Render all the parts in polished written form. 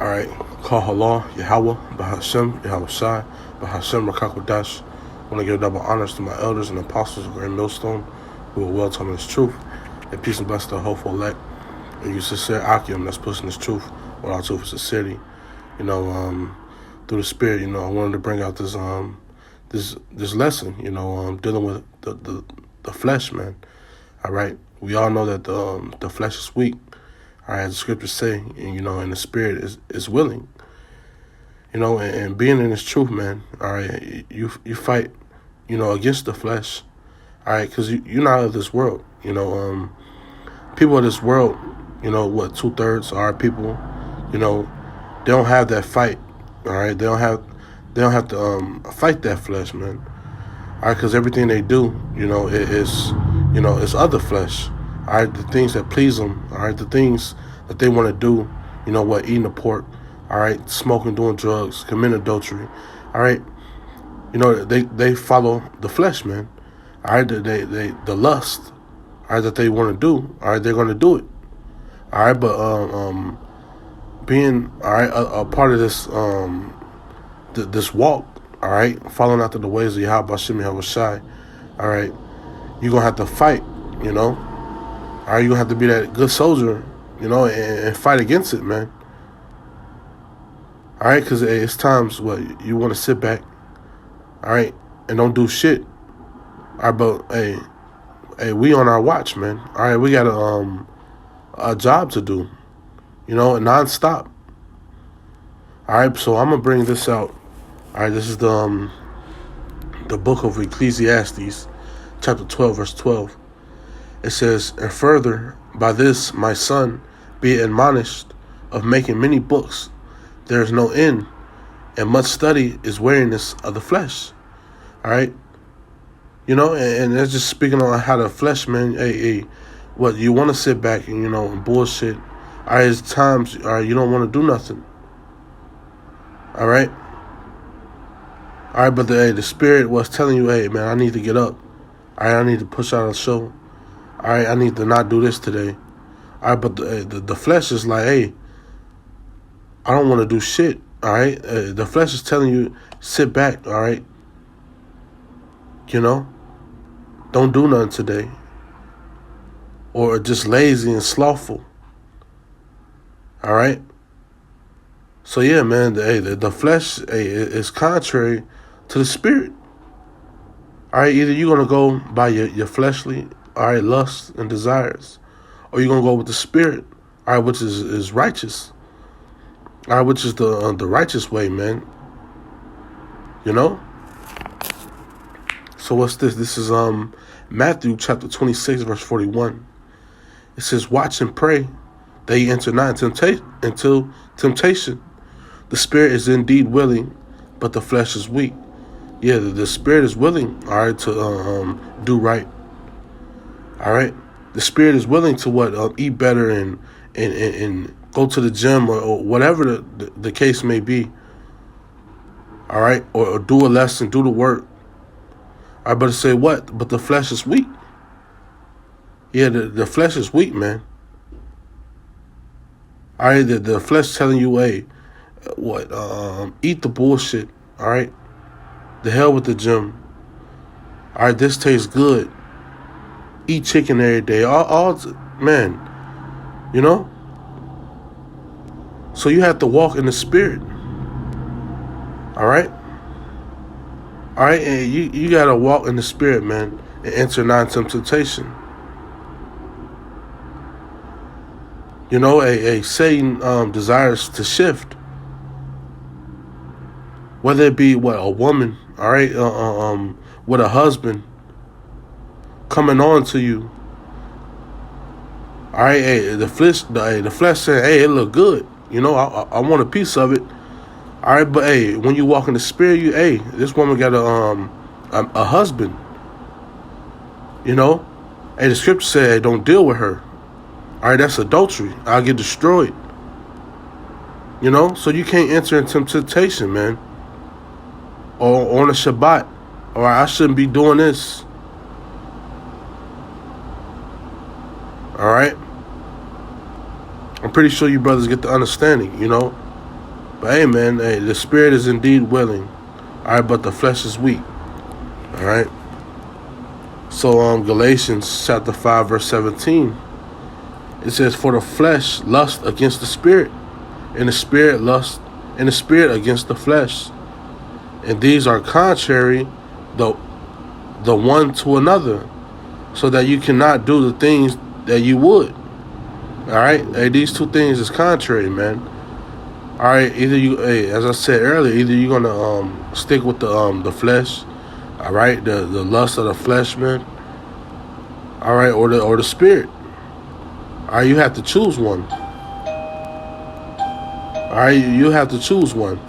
All right. Call Allah, Yahweh, Bahashem, Yahweh Shai, Bahashem, Rakakwadash. I want to give double honors to my elders and apostles of Grand Millstone who are well taught in this truth. And peace and blessings to the hopeful elect. And you sincere Akim that's pushing this truth without truth and sincerity. Through the spirit, I wanted to bring out this this lesson, dealing with the flesh, man. All right. We all know that the flesh is weak. All right, as the scriptures say, and the spirit is willing. And being in this truth, man, all right, you fight, against the flesh, all right, because you're not of this world. People of this world, 2/3 are people, they don't have that fight, all right, they don't have to fight that flesh, man, all right, because everything they do, it's other flesh, all right, the things that please them, all right, the things that they want to do, eating the pork, all right, smoking, doing drugs, committing adultery, all right, they follow the flesh, man, all right, the lust, all right, that they want to do, all right, they're going to do it, all right, but being, all right, a part of this, this walk, all right, following after the ways of Yahweh Hashem Yahweh Shai, all right, you're going to have to fight, all right, you're going to have to be that good soldier, and fight against it, man. All right, because it's times you want to sit back, all right, and don't do shit. All right, but hey, we on our watch, man. All right, we got a job to do, nonstop. All right, so I'm gonna bring this out. All right, this is the book of Ecclesiastes, chapter 12, verse 12. It says, "And further, by this, my son, be admonished of making many books. There is no end, and much study is weariness of the flesh." All right? And that's just speaking on how the flesh, man, what you want to sit back and bullshit. All right, there's times, all right, you don't want to do nothing. All right? All right, but the spirit was telling you, hey, man, I need to get up. All right, I need to push out a show. All right, I need to not do this today. All right, but the flesh is like, hey, I don't want to do shit. All right, the flesh is telling you, sit back. All right, don't do nothing today, or just lazy and slothful. All right. So yeah, man, the flesh is contrary to the spirit. All right, either you're gonna go by your fleshly, all right, lusts and desires, or you're gonna go with the spirit, all right, which is righteous, all right, which is the righteous way, man. So what's this? This is Matthew chapter 26, verse 41. It says, "Watch and pray that ye enter not into temptation. The spirit is indeed willing, but the flesh is weak." Yeah, the spirit is willing, all right, to do right. All right, the spirit is willing to eat better and go to the gym or whatever the case may be. All right, or do a lesson, do the work. I better say what? But the flesh is weak. Yeah, the flesh is weak, man. All right, the flesh telling you, hey, eat the bullshit. All right, the hell with the gym. All right, this tastes good. Eat chicken every day. Man, So you have to walk in the spirit. All right? All right, and you got to walk in the spirit, man, and enter not into temptation. Satan desires to shift. Whether it be, a woman, all right, with a husband coming on to you. All right, hey, the flesh saying, hey, it look good. I want a piece of it. All right, but hey, when you walk in the spirit, this woman got a husband. Hey, the scripture said, hey, don't deal with her. All right, that's adultery. I'll get destroyed. So you can't enter into temptation, man. Or on a Shabbat. Or I shouldn't be doing this. All right? I'm pretty sure you brothers get the understanding, But hey, man, hey, the spirit is indeed willing. All right, but the flesh is weak. All right. So Galatians chapter 5 verse 17, it says, "For the flesh lust against the spirit, and the spirit lust, and the spirit against the flesh, and these are contrary the one to another, so that you cannot do the things that you would." All right, hey, these two things is contrary, man. All right, either you, hey, as I said earlier, either you're gonna stick with the flesh, all right, the lust of the flesh, man, all right, or the spirit. All right, you have to choose one. All right, you have to choose one.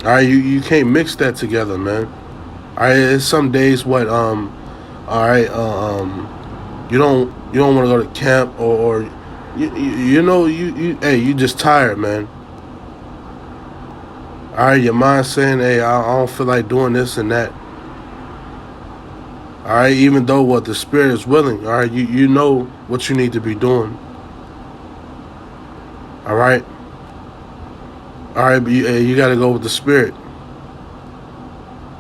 All right, you can't mix that together, man. All right, it's some days what all right, you don't want to go to camp, or you know, hey, you just tired, man. All right, your mind saying, hey, I don't feel like doing this and that. All right, even though what the spirit is willing, all right, you know what you need to be doing. All right. All right, but you got to go with the spirit.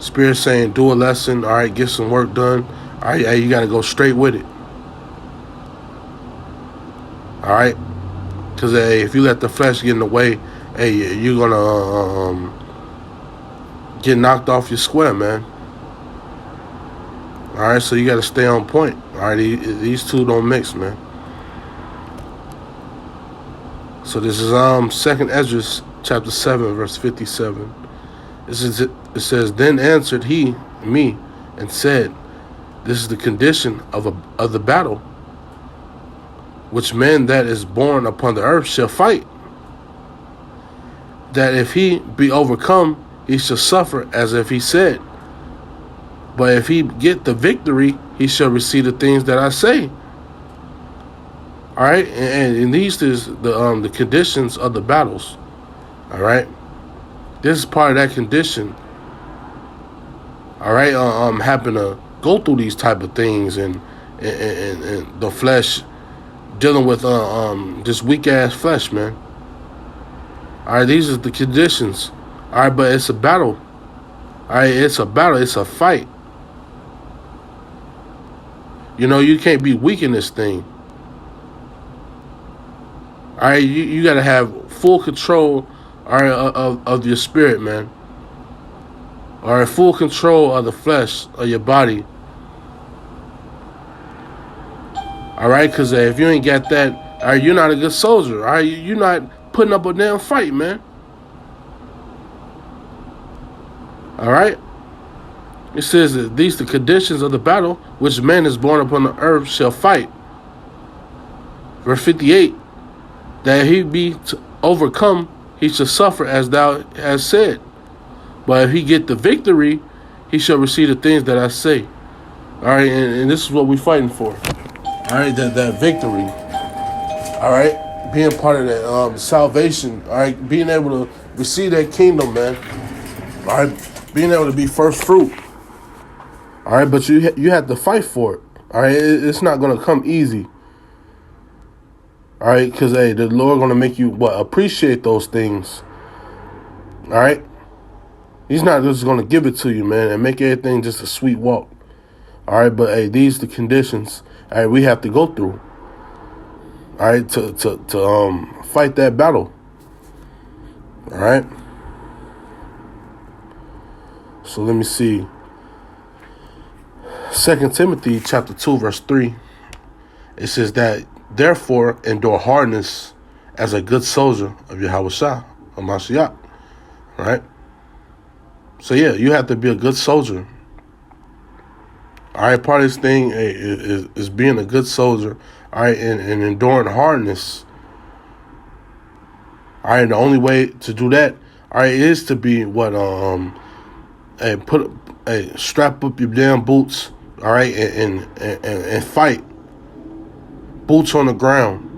Spirit saying, do a lesson, all right, get some work done. All right, hey, you got to go straight with it. All right, because hey, if you let the flesh get in the way, hey, you're gonna get knocked off your square, man. All right, so you got to stay on point. All right, these two don't mix, man. So this is 2nd Ezra chapter 7 verse 57. It says, "Then answered he me and said, This is the condition of the battle, which man that is born upon the earth shall fight. That if he be overcome, he shall suffer as if he said. But if he get the victory, he shall receive the things that I say." All right, and these is the conditions of the battles. All right, this is part of that condition. All right, happen to go through these type of things, and the flesh dealing with this weak ass flesh, man. All right, these are the conditions. All right, but it's a battle. All right, it's a battle. It's a fight. You know, you can't be weak in this thing. All right, you got to have full control, all right, of your spirit, man. All right, full control of the flesh, of your body. All right, because if you ain't got that, all right, you're not a good soldier. All right, you're not putting up a damn fight, man. All right. It says that these the conditions of the battle which man is born upon the earth shall fight. Verse 58, that he be to overcome, he shall suffer as thou hast said. But if he get the victory, he shall receive the things that I say. All right, and this is what we're fighting for. All right, that victory. All right, being part of that salvation. All right, being able to receive that kingdom, man. All right, being able to be first fruit. All right, but you have to fight for it. All right, it's not going to come easy. All right, because, hey, the Lord going to make you, appreciate those things. All right? He's not just going to give it to you, man, and make everything just a sweet walk. All right, but, hey, these the conditions, all right, we have to go through. All right, to fight that battle. All right? So let me see. 2 Timothy chapter 2, verse 3, it says that, therefore, endure hardness as a good soldier of Yahweh Shah, of Mashiach. All right? So, yeah, you have to be a good soldier. All right, part of this thing is being a good soldier, all right, and enduring hardness. All right, the only way to do that, all right, is to be strap up your damn boots, all right, and fight. Boots on the ground.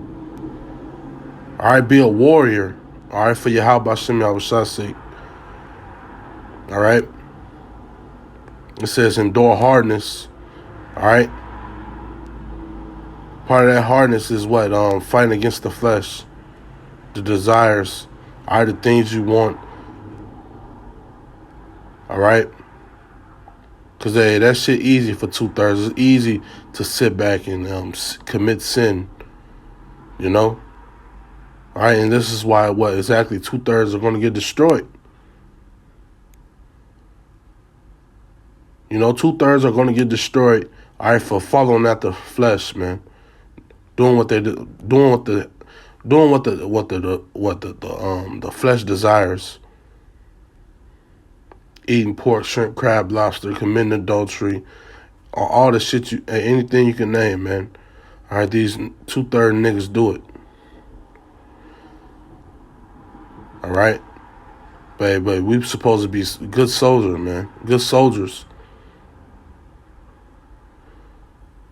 All right, be a warrior. All right, for Yahweh Hashem Yahushua sake. All right. It says endure hardness. All right. Part of that hardness is what? Fighting against the flesh. the desires, all right, the things you want, all right? Because, hey, that shit easy for 2/3. It's easy to sit back and commit sin, you know? All right, and this is why, exactly 2/3 are going to get destroyed. You know, 2/3 are going to get destroyed, all right, for following after flesh, man. Doing what they do, doing what the flesh desires. Eating pork, shrimp, crab, lobster, committing adultery, all the shit anything you can name, man. All right, these 2/3 niggas do it. All right, but we supposed to be good soldiers, man. Good soldiers.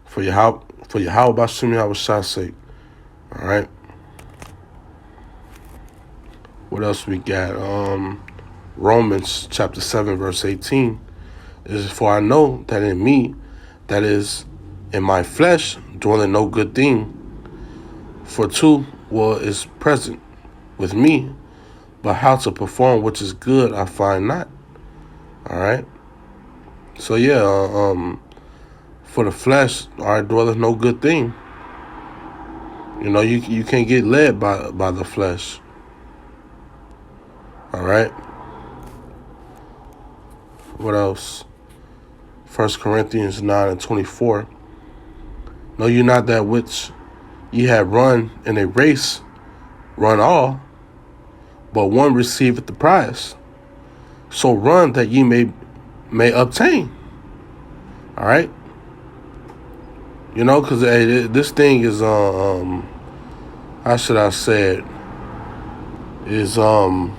For Yahweh B'Shem Yahushai's sake. All right. What else we got? Romans chapter 7, verse 18 is, for I know that in me, that is in my flesh, dwelling no good thing. For two is present with me, but how to perform which is good I find not. All right. So yeah, for the flesh, all right, dwelleth no good thing. You know, you can't get led by the flesh. All right. What else? 1 Corinthians 9:24. Know you not that which ye have run in a race, run all, but one receiveth the prize. So run that ye may obtain. All right. You know, because this thing is how should I say it? Is all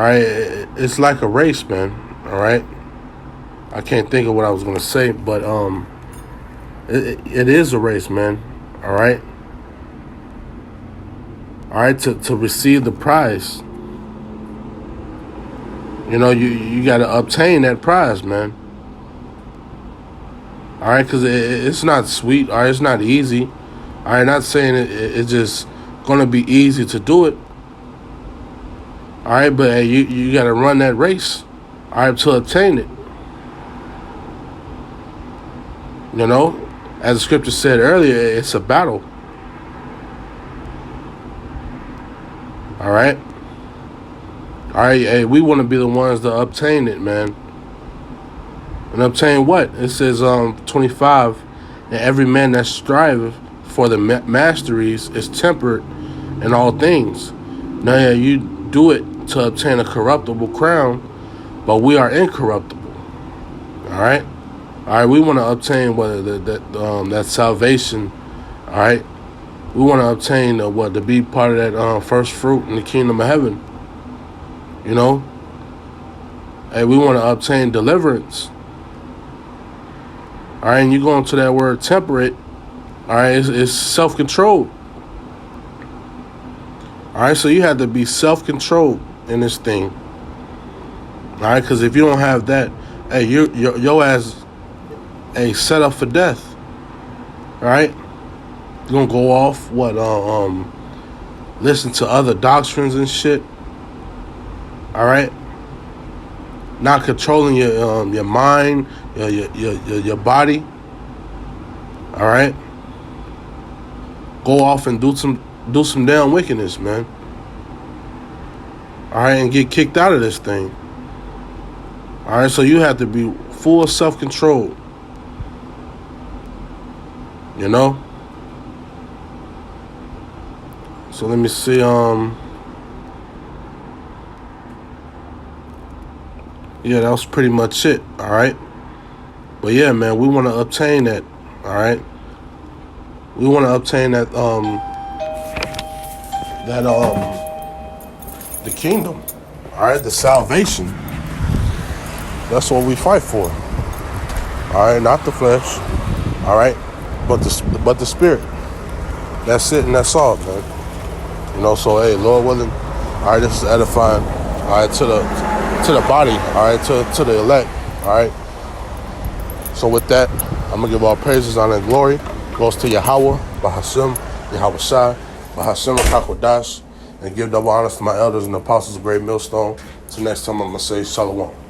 right, it's like a race, man. All right, I can't think of what I was gonna say, but it is a race, man. All right, to receive the prize. You know, you got to obtain that prize, man. All right, because it's not sweet. All right, it's not easy. All right, not saying it's just gonna be easy to do it. All right, but hey, you got to run that race, all right, to obtain it. You know, as the scripture said earlier, it's a battle. All right. All right, hey, we want to be the ones to obtain it, man. And obtain what? It says 25, and every man that striveth for the masteries is tempered in all things. Now, yeah, you do it to obtain a corruptible crown, but we are incorruptible. All right, we want to obtain that salvation. All right, we want to obtain to be part of that first fruit in the kingdom of heaven. You know, hey, we want to obtain deliverance. All right, and you go into that word temperate. All right, it's self-controlled. All right, so you have to be self-controlled in this thing. All right, because if you don't have that, hey, your ass, hey, set up for death. All right, you're gonna go off listen to other doctrines and shit. All right, not controlling your mind, your body. All right, go off and do some damn wickedness, man. All right, and get kicked out of this thing. All right, so you have to be full self-control. You know. So let me see. Yeah, that was pretty much it. All right. But yeah, man, we want to obtain that. All right. We want to obtain that the kingdom. All right, the salvation. That's what we fight for. All right, not the flesh. All right, but the spirit. That's it, and that's all, man. You know, so hey, Lord willing, all right, this is edifying. All right, to the body. All right, to the elect. All right. So with that, I'm gonna give all praises, honor, and glory goes to Yahweh B'Shem Yahweh Shai, Bahashem Rakakwadash, and give double honors to my elders and apostles of Great Millstone. Till next time, I'm going to say Shalom.